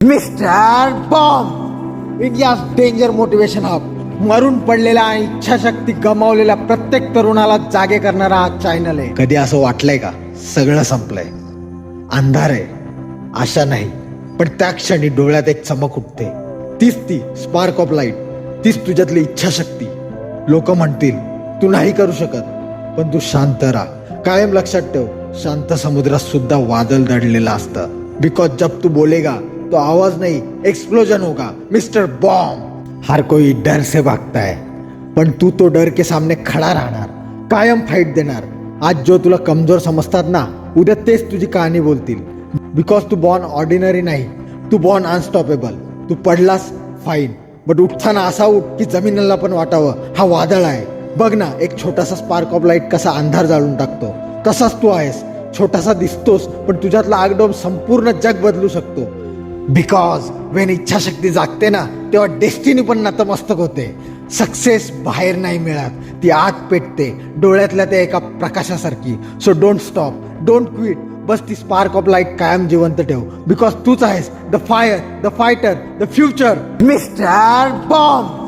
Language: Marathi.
Mister bomb, India danger motivation hub. मरून पडलेला आणि इच्छाशक्ती गमावलेल्या प्रत्येक तरुणाला जागे करणारा हा चॅनल आहे. कधी असं वाटलंय का सगळं संपलंय, अंधार आहे, आशा नाही, पण त्या क्षणी डोळ्यात एक चमक उठते. तीच ती स्पार्क ऑफ लाईट, तीच तुझ्यातली इच्छाशक्ती. लोक म्हणतील तू नाही करू शकत, पण तू शांत राहा. कायम लक्षात ठेव, शांत समुद्रात सुद्धा वादळ दडलेलं असतं. बिकॉज जब तू बोलेगा तो आवाज नहीं एक्सप्लोजन होगा. Mister bomb. हर कोई डर से भागता है, पण तू तो डर के सामने खड़ा राहणार, कायम फाईट देणार. आज जो तुला कमजोर समजतात ना, उद्या तेच तुझी कहाणी बोलतील. बिकॉज तू बॉर्न ऑर्डिनरी नाही, तू बॉर्न अनस्टॉपेबल. तू पडलास फाईन, बट उठताना असा उठ की जमिनीला पण वाटावं हा वादळ आहे. बघ ना, एक छोटासा स्पार्क ऑफ लाईट कसा अंधार जाळून टाकतो, तसाच तू आहेस. छोटासा दिसतोस, पण तुझ्यातला आगडोम संपूर्ण जग बदलू शकतो. बिकॉज वेन इच्छाशक्ती जागते ना, तेव्हा डेस्टिनी पण नतमस्तक होते. सक्सेस बाहेर नाही मिळत, ती आत पेटते, डोळ्यातल्या त्या एका प्रकाशासारखी. So don't stop, don't quit. बस ती स्पार्क ऑफ लाईट कायम जिवंत ठेव. बिकॉज तूच आहेस the fire, the fighter, the future. Mister bomb.